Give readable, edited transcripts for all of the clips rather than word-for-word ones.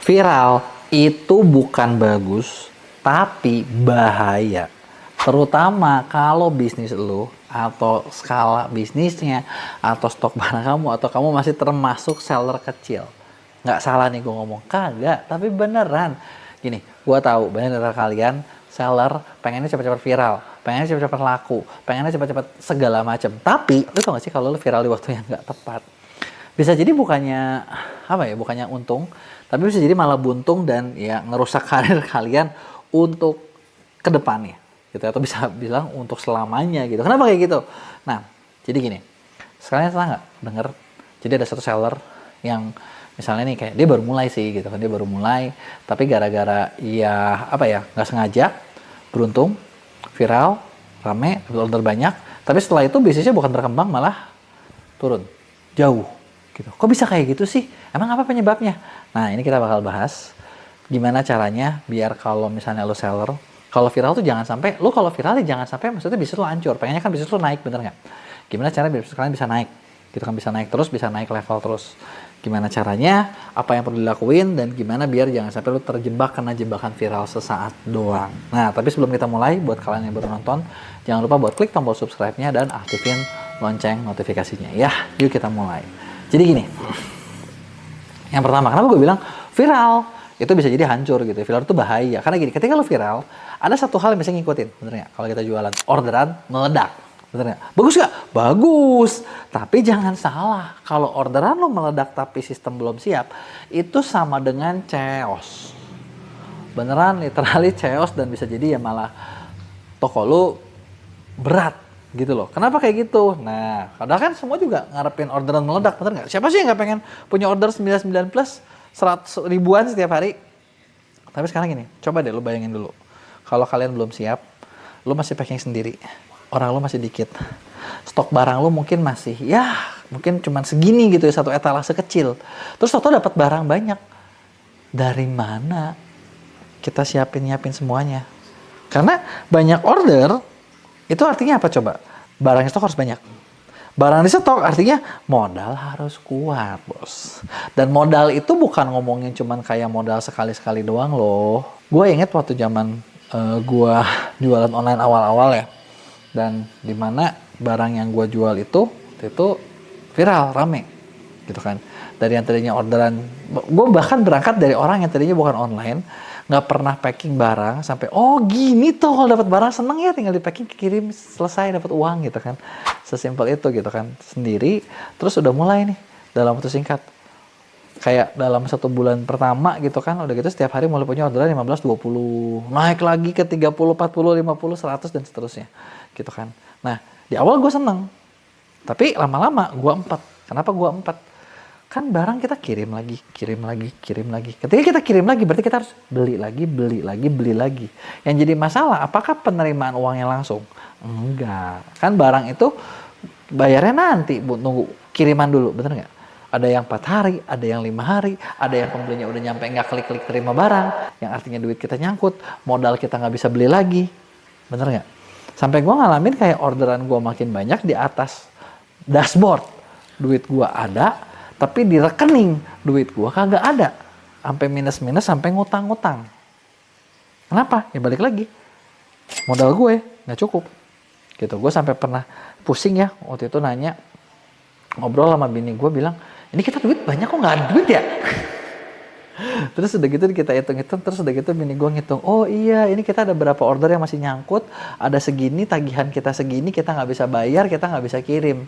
Viral itu bukan bagus, tapi bahaya. Terutama kalau bisnis lo atau skala bisnisnya atau stok barang kamu atau kamu masih termasuk seller kecil. Nggak salah nih gue ngomong, kagak, tapi beneran. Gini, gue tahu banyak dari kalian seller pengennya cepat-cepat viral, pengennya cepat-cepat laku, pengennya cepat-cepat segala macam. Tapi lu tau gak sih kalau lu viral di waktu yang nggak tepat, bisa jadi bukannya apa ya, bukannya untung, tapi bisa jadi malah buntung dan ya ngerusak karir kalian untuk kedepannya gitu, atau bisa bilang untuk selamanya gitu. Kenapa kayak gitu? Nah, jadi gini, sekalian pernah nggak denger, jadi ada satu seller yang misalnya nih kayak dia baru mulai sih gitu kan, dia baru mulai tapi gara-gara ya apa ya, nggak sengaja beruntung viral, rame, order banyak, tapi setelah itu bisnisnya bukan berkembang, malah turun jauh gitu. Kok bisa kayak gitu sih? Emang apa penyebabnya? Nah, ini kita bakal bahas gimana caranya biar kalau misalnya lo seller, kalau viral tuh jangan sampai, lo kalau viral ya jangan sampai maksudnya bisnis lo hancur. Pengennya kan bisnis lo naik, bener nggak? Gimana caranya biar kalian bisa naik? Gitu kan, bisa naik terus, bisa naik level terus. Gimana caranya, apa yang perlu dilakuin, dan gimana biar jangan sampai lo terjebak kena jebakan viral sesaat doang. Nah, tapi sebelum kita mulai, buat kalian yang baru nonton, jangan lupa buat klik tombol subscribe-nya dan aktifin lonceng notifikasinya ya. Yuk kita mulai. Jadi gini, yang pertama, kenapa gue bilang viral itu bisa jadi hancur gitu. Viral itu bahaya karena gini, ketika lo viral ada satu hal yang bisa ngikutin, bener nggak? Kalau kita jualan orderan meledak, bener nggak? Bagus nggak? Bagus, tapi jangan salah, kalau orderan lo meledak tapi sistem belum siap, itu sama dengan chaos, beneran literally chaos, dan bisa jadi ya malah toko lo berat gitu loh. Kenapa kayak gitu? Nah, padahal kan semua juga ngarepin orderan meledak, bener nggak? Siapa sih yang nggak pengen punya order 99 plus 100 ribuan setiap hari? Tapi sekarang gini, coba deh lo bayangin dulu. Kalau kalian belum siap, lo masih packing sendiri, orang lo masih dikit, stok barang lo mungkin masih, ya mungkin cuman segini gitu ya, satu etalase kecil. Terus tau dapat barang banyak. Dari mana kita nyiapin semuanya? Karena banyak order, itu artinya apa coba? Barang di stok harus banyak. Barang di stok artinya modal harus kuat, bos. Dan modal itu bukan ngomongin cuman kayak modal sekali-sekali doang loh. Gue inget waktu zaman gue jualan online awal-awal ya. Dan dimana barang yang gue jual itu viral, rame. Gitu kan. Dari yang tadinya orderan, gue bahkan berangkat dari orang yang tadinya bukan online, nggak pernah packing barang, sampai oh gini tuh kalau dapat barang seneng ya, tinggal di packing, kirim, selesai, dapat uang gitu kan, sesimpel itu gitu kan, sendiri. Terus udah mulai nih dalam waktu singkat, kayak dalam 1 bulan pertama gitu kan, udah gitu setiap hari mulai punya orderan 15, 20, naik lagi ke 30, 40, 50, 100 dan seterusnya gitu kan. Nah, di awal gue seneng, tapi lama-lama gue empat. Kenapa gue empat? Kan barang kita kirim lagi. Ketika kita kirim lagi, berarti kita harus beli lagi. Yang jadi masalah, apakah penerimaan uangnya langsung? Enggak. Kan barang itu bayarnya nanti, Bu, nunggu kiriman dulu, bener nggak? Ada yang 4 hari, ada yang 5 hari, ada yang pembelinya udah nyampe nggak klik-klik terima barang, yang artinya duit kita nyangkut, modal kita nggak bisa beli lagi, bener nggak? Sampai gue ngalamin kayak orderan gue makin banyak di atas dashboard, duit gue ada, tapi di rekening duit gua kagak ada, sampai minus sampai ngutang. Kenapa? Ya balik lagi, modal gue nggak cukup gitu. Gue sampai pernah pusing ya, waktu itu nanya, ngobrol sama bini gue, bilang ini kita duit banyak kok nggak ada duit ya. Terus udah gitu kita hitung-hitung, terus udah gitu bini gue ngitung, oh iya ini kita ada berapa order yang masih nyangkut, ada segini, tagihan kita segini, kita nggak bisa bayar, kita nggak bisa kirim.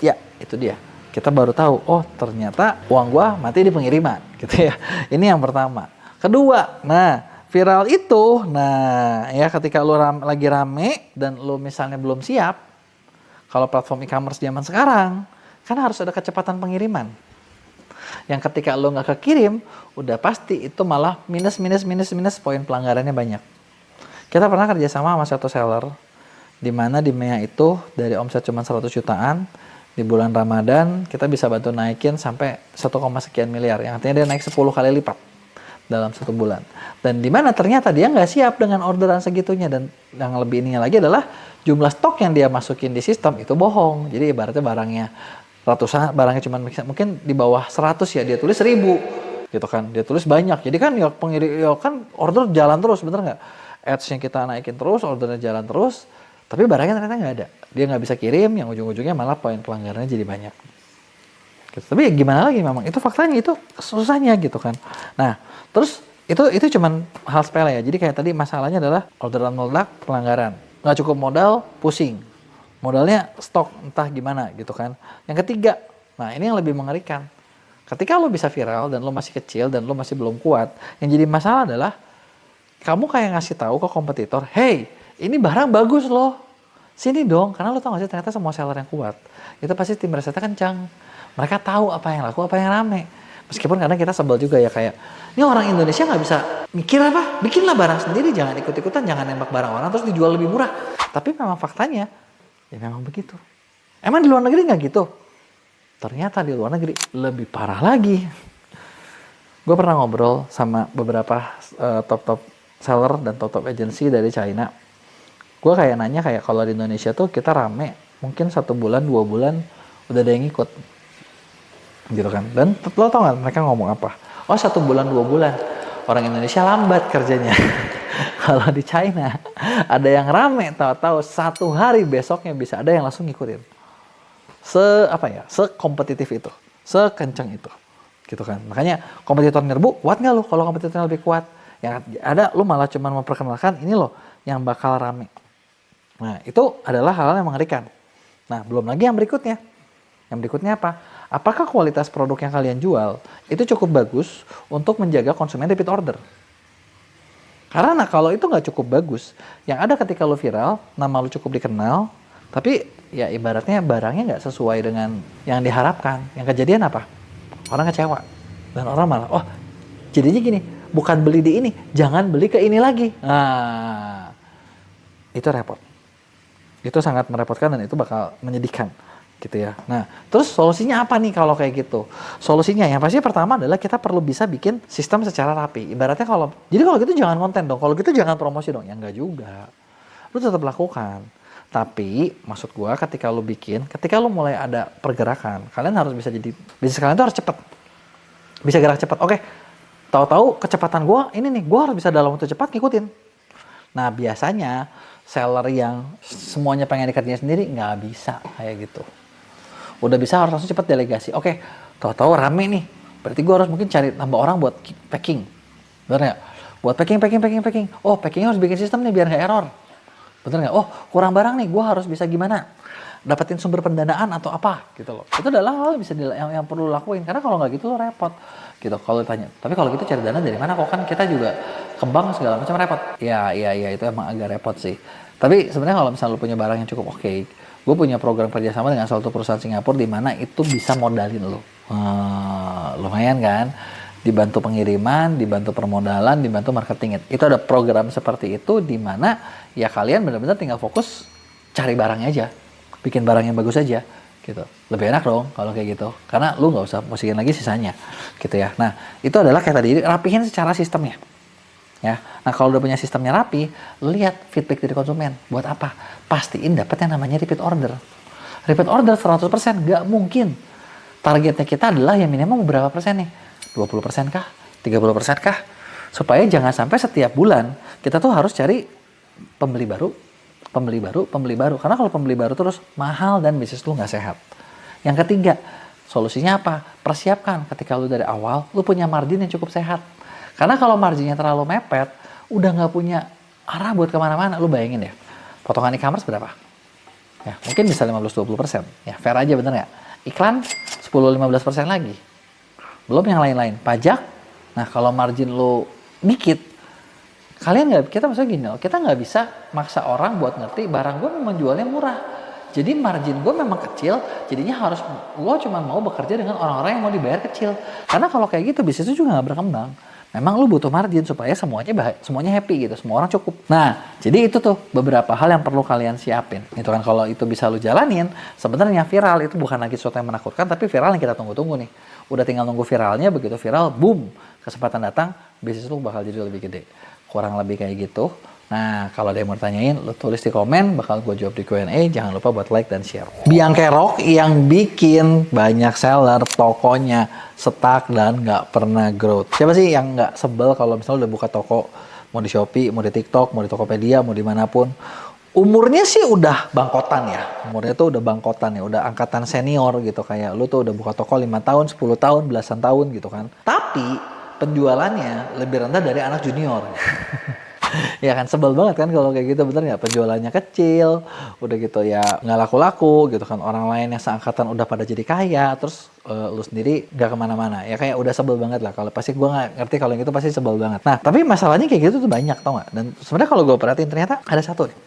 Ya itu dia, kita baru tahu, oh ternyata uang gua mati di pengiriman gitu ya. Ini yang pertama. Kedua, nah viral itu, nah ya ketika lu lagi rame dan lu misalnya belum siap, kalau platform e-commerce zaman sekarang kan harus ada kecepatan pengiriman, yang ketika lu nggak kekirim udah pasti itu malah minus, poin pelanggarannya banyak. Kita pernah kerja sama satu seller, dimana di MEA itu dari omset cuma 100 jutaan, di bulan Ramadan kita bisa bantu naikin sampai 1, sekian miliar, yang artinya dia naik 10 kali lipat dalam 1 bulan. Dan dimana ternyata dia nggak siap dengan orderan segitunya, dan yang lebih ininya lagi adalah jumlah stok yang dia masukin di sistem itu bohong. Jadi ibaratnya barangnya ratusan, barangnya cuma mungkin di bawah 100 ya, dia tulis 1000. gitu kan. Dia tulis banyak, jadi kan ya kan order jalan terus, bener nggak? Ads-nya kita naikin terus, ordernya jalan terus, tapi barangnya ternyata nggak ada. Dia nggak bisa kirim, yang ujung-ujungnya malah poin pelanggarannya jadi banyak. Gitu. Tapi ya gimana lagi memang, itu faktanya, itu susahnya gitu kan. Nah, terus itu cuman hal sepele ya. Jadi kayak tadi masalahnya adalah orderan meledak, pelanggaran. Nggak cukup modal, pusing. Modalnya stok, entah gimana gitu kan. Yang ketiga, nah ini yang lebih mengerikan. Ketika lo bisa viral dan lo masih kecil dan lo masih belum kuat, yang jadi masalah adalah kamu kayak ngasih tahu ke kompetitor, hey, ini barang bagus loh, sini dong. Karena lo tau gak sih, ternyata semua seller yang kuat, itu pasti tim risetnya kencang. Mereka tahu apa yang laku, apa yang rame. Meskipun kadang kita sebel juga ya, kayak, ini orang Indonesia nggak bisa mikir apa, bikinlah barang sendiri, jangan ikut-ikutan, jangan nembak barang orang terus dijual lebih murah. Tapi memang faktanya, ya memang begitu. Emang di luar negeri nggak gitu? Ternyata di luar negeri lebih parah lagi. Gue pernah ngobrol sama beberapa top-top seller dan top-top agency dari China. Gue kayak nanya kayak kalau di Indonesia tuh kita rame, mungkin 1 bulan, 2 bulan udah ada yang ikut. Gitu kan. Dan lo tau gak mereka ngomong apa? Oh 1 bulan, 2 bulan. Orang Indonesia lambat kerjanya. Kalau di China ada yang rame, tahu-tahu 1 hari besoknya bisa ada yang langsung ngikutin. Sekompetitif itu, sekenceng itu, gitu kan. Makanya kompetitor nyerbu, kuat nggak lo? Kalau kompetitornya lebih kuat, yang ada lo malah cuma memperkenalkan ini loh yang bakal rame. Nah itu adalah hal-hal yang mengerikan. Nah belum lagi yang berikutnya. Yang berikutnya apa? Apakah kualitas produk yang kalian jual itu cukup bagus untuk menjaga konsumen repeat order? Karena kalau itu nggak cukup bagus, yang ada ketika lo viral, nama lo cukup dikenal, tapi ya ibaratnya barangnya nggak sesuai dengan yang diharapkan. Yang kejadian apa? Orang kecewa. Dan orang malah, oh jadinya gini, bukan beli di ini, jangan beli ke ini lagi. Nah, itu repot. Itu sangat merepotkan dan itu bakal menyedihkan. Gitu ya. Nah, terus solusinya apa nih kalau kayak gitu? Solusinya yang pasti pertama adalah kita perlu bisa bikin sistem secara rapi. Ibaratnya jadi kalau gitu jangan konten dong, kalau gitu jangan promosi dong. Ya enggak juga. Lu tetap lakukan. Tapi maksud gua ketika lu mulai ada pergerakan, kalian harus bisa jadi bisnis kalian tuh harus cepat. Bisa gerak cepat. Oke. Tahu-tahu kecepatan gua ini nih, gua harus bisa dalam waktu cepat ngikutin. Nah, biasanya seller yang semuanya pengen dikerjain sendiri nggak bisa kayak gitu. Udah bisa harus langsung cepat delegasi. Oke, tahu-tahu rame nih. Berarti gue harus mungkin cari tambah orang buat packing. Bener nggak? Buat packing. Oh, packingnya harus bikin sistem nih biar nggak error. Bener nggak? Oh, kurang barang nih. Gue harus bisa gimana? Dapetin sumber pendanaan atau apa gitu loh. Itu adalah hal yang perlu lakuin. Karena kalau nggak gitu lo repot. Gitu kalau ditanya. Tapi kalau gitu cari dana dari mana? Kok kan kita juga kembang segala macam repot. Iya itu emang agak repot sih. Tapi sebenarnya kalau misalnya lo punya barang yang cukup oke, gue punya program kerjasama dengan salah satu perusahaan Singapura di mana itu bisa modalin lo. Lumayan kan? Dibantu pengiriman, dibantu permodalan, dibantu marketing. Itu ada program seperti itu di mana ya kalian benar-benar tinggal fokus cari barangnya aja. Bikin barang yang bagus aja gitu. Lebih enak dong kalau kayak gitu. Karena lu nggak usah musikin lagi sisanya gitu ya. Nah, itu adalah kayak tadi rapihin secara sistemnya. Ya. Nah, kalau udah punya sistemnya rapi, lu lihat feedback dari konsumen. Buat apa? Pastiin dapat yang namanya repeat order. Repeat order 100% nggak mungkin. Targetnya kita adalah yang minimum berapa persen nih? 20% kah? 30% kah? Supaya jangan sampai setiap bulan kita tuh harus cari pembeli baru. Karena kalau pembeli baru terus mahal dan bisnis lu nggak sehat. Yang ketiga, solusinya apa? Persiapkan ketika lu dari awal, lu punya margin yang cukup sehat. Karena kalau marginnya terlalu mepet, udah nggak punya arah buat kemana-mana. Lu bayangin ya, potongan e-commerce berapa? Ya, mungkin bisa 15-20%. Ya, fair aja bener nggak? Iklan 10-15% lagi. Belum yang lain-lain. Pajak, nah kalau margin lu dikit, kita maksudnya gini loh, kita nggak bisa maksa orang buat ngerti barang gue memang jualnya murah. Jadi margin gue memang kecil, jadinya lo cuma mau bekerja dengan orang-orang yang mau dibayar kecil. Karena kalau kayak gitu bisnis itu juga nggak berkembang. Memang lu butuh margin supaya semuanya happy gitu, semua orang cukup. Nah, jadi itu tuh beberapa hal yang perlu kalian siapin. Itu kan kalau itu bisa lu jalanin, sebenarnya viral itu bukan lagi sesuatu yang menakutkan, tapi viral yang kita tunggu-tunggu nih. Udah tinggal nunggu viralnya, begitu viral, boom, kesempatan datang, bisnis lu bakal jadi lebih gede. Kurang lebih kayak gitu. Nah, kalau ada yang mau tanyain, lo tulis di komen, bakal gue jawab di Q&A. Jangan lupa buat like dan share. Biang kerok yang bikin banyak seller tokonya stuck dan nggak pernah growth. Siapa sih yang nggak sebel kalau misalnya udah buka toko, mau di Shopee, mau di TikTok, mau di Tokopedia, mau dimanapun. Umurnya sih udah bangkotan ya. Umurnya tuh udah bangkotan ya, udah angkatan senior gitu. Kayak lu tuh udah buka toko 5 tahun, 10 tahun, belasan tahun gitu kan. Tapi penjualannya lebih rendah dari anak junior. Ya kan, sebel banget kan kalau kayak gitu, bener nggak? Penjualannya kecil, udah gitu ya nggak laku-laku gitu kan. Orang lain yang seangkatan udah pada jadi kaya, terus lu sendiri nggak kemana-mana. Ya kayak udah sebel banget lah. Kalau pasti gue nggak ngerti kalau yang itu pasti sebel banget. Nah, tapi masalahnya kayak gitu tuh banyak, tau nggak? Dan sebenarnya kalau gue perhatiin ternyata ada satu nih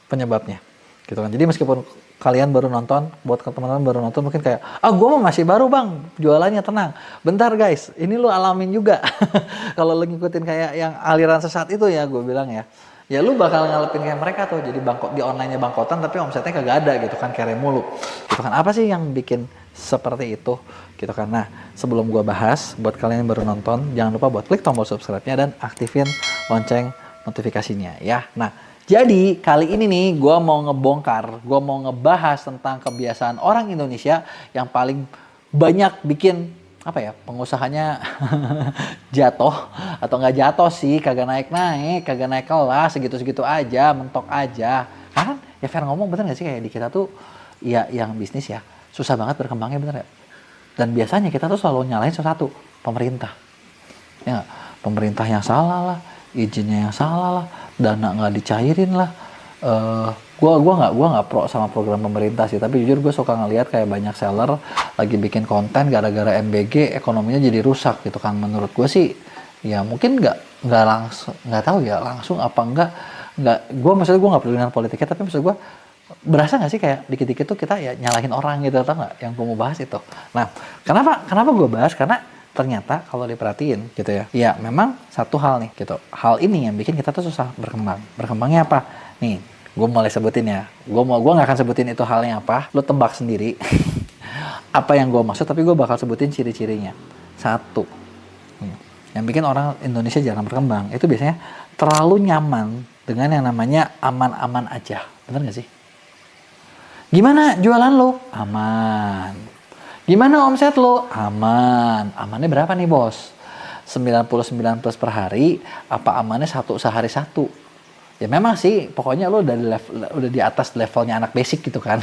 penyebabnya. Gitu kan. Jadi meskipun kalian baru nonton, buat teman-teman baru nonton mungkin kayak, gue mah masih baru bang, jualannya tenang. Bentar guys, ini lu alamin juga. Kalau lu ngikutin kayak yang aliran sesat itu ya, gue bilang ya lu bakal ngalepin kayak mereka tuh. Jadi bangkot di online-nya bangkotan tapi omsetnya kagak ada gitu kan, kere mulu. Gitu kan. Apa sih yang bikin seperti itu? Gitu kan. Nah, sebelum gue bahas, buat kalian yang baru nonton, jangan lupa buat klik tombol subscribe-nya dan aktifin lonceng notifikasinya ya. Nah, jadi kali ini nih gue mau ngebahas tentang kebiasaan orang Indonesia yang paling banyak bikin pengusahanya jatuh atau nggak jatuh sih, kagak naik kelas, segitu-segitu aja, mentok aja. Kan ya fair ngomong, bener nggak sih kayak di kita tuh ya yang bisnis ya susah banget berkembangnya, bener nggak? Dan biasanya kita tuh selalu nyalahin sesuatu, pemerintah. Ya gak? Pemerintah yang salah lah, izinnya yang salah lah, dana nggak dicairin lah. Gua nggak pro sama program pemerintah sih, tapi jujur gue suka ngelihat kayak banyak seller lagi bikin konten gara-gara MBG ekonominya jadi rusak gitu kan. Menurut gue sih ya mungkin nggak langsung, nggak tahu ya langsung apa enggak. Maksudnya gue nggak peduli dengan politiknya, tapi maksud gue berasa nggak sih kayak dikit-dikit tuh kita ya nyalahin orang gitu, tau nggak? Yang gue mau bahas itu. Nah, kenapa gue bahas? Karena ternyata kalau diperhatiin gitu ya memang satu hal nih gitu. Hal ini yang bikin kita tuh susah berkembang. Berkembangnya apa? Nih, gue mulai sebutin ya. Gue nggak akan sebutin itu halnya apa. Lo tebak sendiri apa yang gue maksud, tapi gue bakal sebutin ciri-cirinya. Satu, yang bikin orang Indonesia jarang berkembang itu biasanya terlalu nyaman dengan yang namanya aman-aman aja. Bener nggak sih? Gimana jualan lo? Aman. Gimana omset lo? Aman. Amannya berapa nih bos? 99 plus per hari, apa amannya sehari satu? Ya memang sih, pokoknya lo udah di atas levelnya anak basic gitu kan.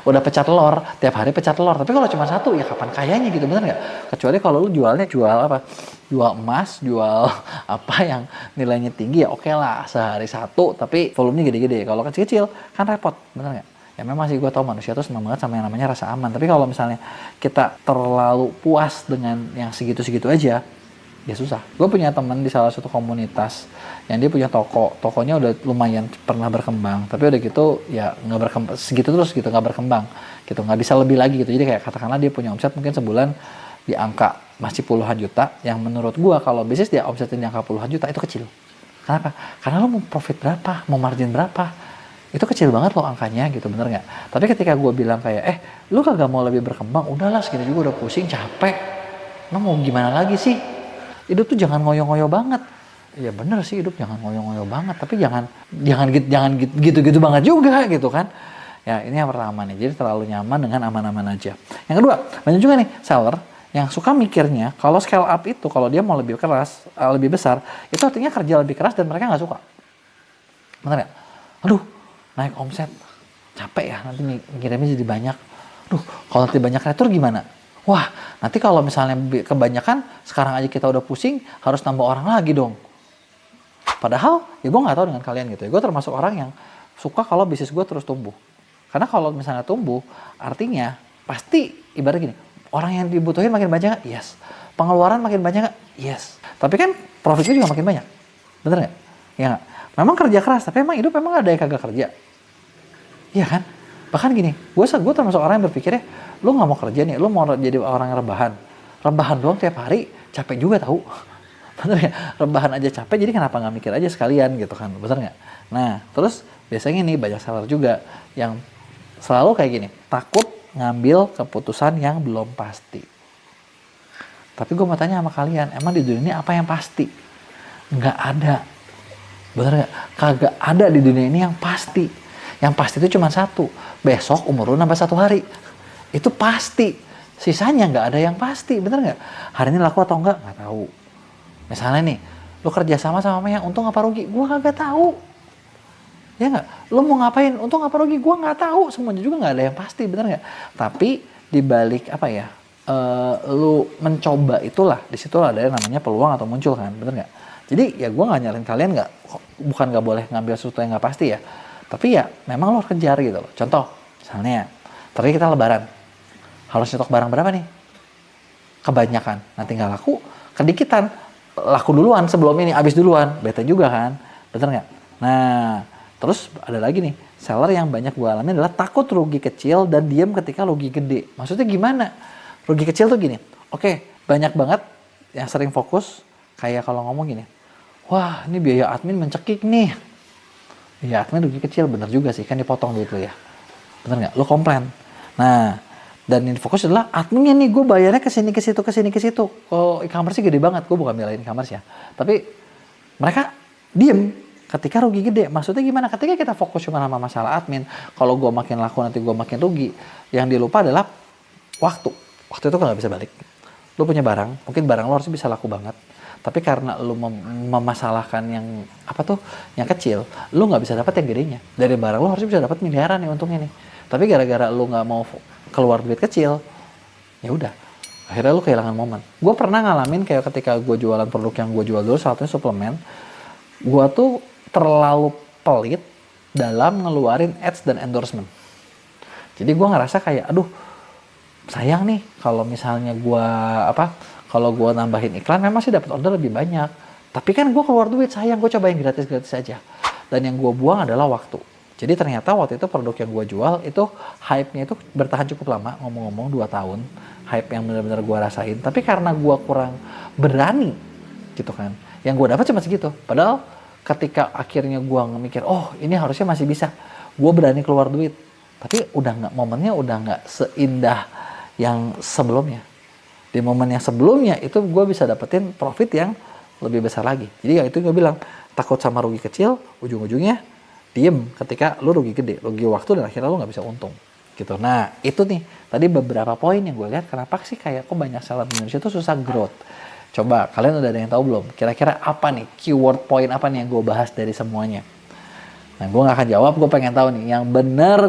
Udah pecah telur, tiap hari pecah telur. Tapi kalau cuma satu, ya kapan kayanya gitu, bener nggak? Kecuali kalau lo jual apa? Jual emas, jual apa yang nilainya tinggi ya oke lah, sehari satu, tapi volumenya gede-gede. Kalau kecil-kecil kan repot, bener nggak? Ya memang sih gue tau manusia tuh senang banget sama yang namanya rasa aman. Tapi kalau misalnya kita terlalu puas dengan yang segitu-segitu aja, ya susah. Gue punya teman di salah satu komunitas yang dia punya tokonya udah lumayan pernah berkembang, tapi udah gitu ya nggak berkembang segitu terus gitu, nggak berkembang gitu, nggak bisa lebih lagi gitu. Jadi kayak katakanlah dia punya omset mungkin sebulan di angka masih puluhan juta, yang menurut gue kalau bisnis dia omsetin di angka puluhan juta itu kecil. Kenapa? Karena lo mau profit berapa, mau margin berapa, itu kecil banget loh angkanya gitu, bener nggak? Tapi ketika gue bilang kayak lu kagak mau lebih berkembang, udahlah segini juga udah pusing, capek, lo mau gimana lagi sih? Hidup tuh jangan ngoyo-ngoyo banget. Ya bener sih, hidup jangan ngoyo-ngoyo banget, tapi jangan gitu-gitu banget juga gitu kan. Ya ini yang pertama nih, jadi terlalu nyaman dengan aman-aman aja. Yang kedua, banyak juga nih seller yang suka mikirnya kalau scale up itu, kalau dia mau lebih keras, lebih besar, itu artinya kerja lebih keras dan mereka nggak suka. Bener nggak? Aduh, naik omset, capek ya, nanti ngirimnya jadi banyak. Duh, kalau nanti banyak retur gimana? Wah, nanti kalau misalnya kebanyakan, sekarang aja kita udah pusing, harus nambah orang lagi dong. Padahal, ya gue nggak tahu dengan kalian gitu ya. Gue termasuk orang yang suka kalau bisnis gue terus tumbuh. Karena kalau misalnya tumbuh, artinya pasti ibarat gini, orang yang dibutuhin makin banyak, yes. Pengeluaran makin banyak, yes. Tapi kan profitnya juga makin banyak. Bener nggak? Ya nggak? Memang kerja keras, tapi emang hidup memang ada yang kagak kerja. Iya kan? Bahkan gini, gue termasuk orang yang berpikirnya, lu nggak mau kerja nih, lu mau jadi orang yang rebahan. Rebahan doang tiap hari, capek juga tahu. Bener nggak? Rebahan aja capek, jadi kenapa nggak mikir aja sekalian gitu kan? Bener nggak? Nah, terus biasanya nih banyak seller juga yang selalu kayak gini, takut ngambil keputusan yang belum pasti. Tapi gue mau tanya sama kalian, emang di dunia ini apa yang pasti? Nggak ada. Bener nggak? Kagak ada di dunia ini yang pasti. Yang pasti itu cuma satu. Besok umur lu nambah 1 hari. Itu pasti. Sisanya nggak ada yang pasti. Bener nggak? Hari ini laku atau enggak? Nggak tahu. Misalnya nih, lu kerja sama Maya, untung apa rugi? Gua kagak tahu. Ya nggak? Lu mau ngapain? Untung apa rugi? Gua nggak tahu. Semuanya juga nggak ada yang pasti. Bener nggak? Tapi dibalik apa ya? Lu mencoba itulah. Disitulah ada yang namanya peluang atau muncul kan. Bener nggak? Jadi ya gue nggak nyalain kalian, bukan nggak boleh ngambil sesuatu yang nggak pasti ya, tapi ya memang lo harus kejar gitu loh. Contoh misalnya tadi kita lebaran harus nyetok barang berapa nih, kebanyakan nanti nggak laku, kedikitan laku duluan sebelum ini, habis duluan, bete juga kan, bener nggak? Nah terus ada lagi nih, seller yang banyak gue alami adalah takut rugi kecil dan diam ketika rugi gede. Maksudnya gimana? Rugi kecil tuh gini, oke, banyak banget yang sering fokus kayak kalau ngomong gini, wah ini biaya admin mencekik nih. Biaya admin rugi kecil, bener juga sih, kan dipotong duit lo ya. Bener nggak? Lo komplain. Nah, dan ini fokus adalah adminnya nih, gue bayarnya kesini ke situ. Kalau e-commerce sih gede banget, gue bukan belain e-commerce ya. Tapi mereka diem ketika rugi gede. Maksudnya gimana? Ketika kita fokus cuma sama masalah admin, kalau gue makin laku nanti gue makin rugi. Yang dilupa adalah waktu. Waktu itu kan nggak bisa balik. Lo punya barang, mungkin barang lo harusnya bisa laku banget. Tapi karena lu memasalahkan yang apa tuh, yang kecil, lu nggak bisa dapat yang gedenya. Dari barang lu harusnya bisa dapat miliaran nih untungnya nih. Tapi gara-gara lu nggak mau keluar duit kecil, ya udah, akhirnya lu kehilangan momen. Gue pernah ngalamin kayak ketika gue jualan produk yang gue jual dulu, salah satunya suplemen, gue tuh terlalu pelit dalam ngeluarin ads dan endorsement. Jadi gue ngerasa kayak, aduh, sayang nih kalau misalnya gue kalau gue nambahin iklan memang sih dapat order lebih banyak, tapi kan gue keluar duit, sayang, gue cobain gratis aja. Dan yang gue buang adalah waktu. Jadi ternyata waktu itu produk yang gue jual itu hype-nya itu bertahan cukup lama, ngomong-ngomong 2 tahun, hype yang benar-benar gue rasain. Tapi karena gue kurang berani gitu kan, yang gue dapat cuma segitu. Padahal ketika akhirnya gue mikir, oh ini harusnya masih bisa, gue berani keluar duit, tapi momennya udah nggak seindah yang sebelumnya. Di momen yang sebelumnya itu gue bisa dapetin profit yang lebih besar lagi. Jadi ya itu gue bilang, takut sama rugi kecil, ujung-ujungnya diem ketika lu rugi gede, rugi waktu, dan akhirnya lu nggak bisa untung gitu. Nah itu nih tadi beberapa poin yang gue lihat kenapa sih kayak kok banyak seller di Indonesia tuh susah growth. Coba kalian udah ada yang tahu belum? Kira-kira apa nih keyword point apa nih yang gue bahas dari semuanya? Nah gue nggak akan jawab, gue pengen tahu nih yang bener,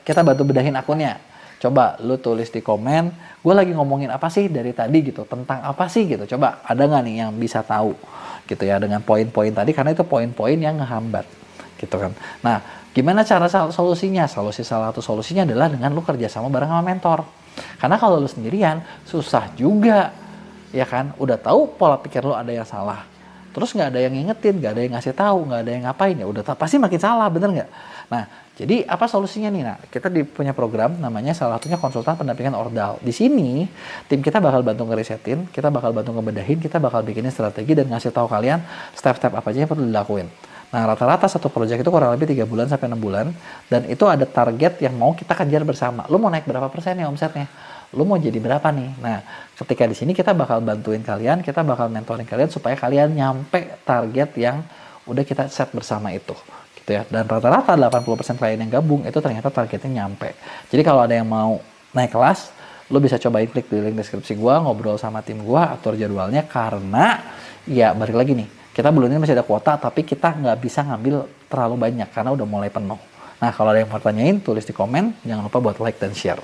kita bantu bedahin akunnya. Coba lu tulis di komen, gue lagi ngomongin apa sih dari tadi gitu, tentang apa sih gitu. Coba ada nggak nih yang bisa tahu gitu ya dengan poin-poin tadi, karena itu poin-poin yang ngehambat gitu kan. Nah gimana cara solusinya? Salah satu solusinya adalah dengan lu kerja sama bareng sama mentor. Karena kalau lu sendirian susah juga ya kan, udah tahu pola pikir lu ada yang salah, terus nggak ada yang ngingetin, nggak ada yang ngasih tahu, nggak ada yang ngapain, ya udah pasti makin salah, bener nggak? Nah jadi apa solusinya nih? Nah kita punya program namanya salah satunya konsultan pendampingan ordal. Di sini tim kita bakal bantu ngerisetin, kita bakal bantu ngebedahin, kita bakal bikinin strategi dan ngasih tahu kalian step-step apa aja yang perlu dilakuin. Nah rata-rata satu proyek itu kurang lebih 3 bulan sampai 6 bulan, dan itu ada target yang mau kita kejar bersama. Lu mau naik berapa persen ya omsetnya? Lu mau jadi berapa nih? Nah ketika di sini kita bakal bantuin kalian, kita bakal mentoring kalian supaya kalian nyampe target yang udah kita set bersama itu. Gitu ya. Dan rata-rata 80% klien yang gabung itu ternyata targetnya nyampe. Jadi kalau ada yang mau naik kelas, lo bisa cobain klik di link deskripsi gua, ngobrol sama tim gua, atur jadwalnya, karena ya balik lagi nih, kita bulan ini masih ada kuota, tapi kita nggak bisa ngambil terlalu banyak karena udah mulai penuh. Nah kalau ada yang mau tanyain, tulis di komen, jangan lupa buat like dan share.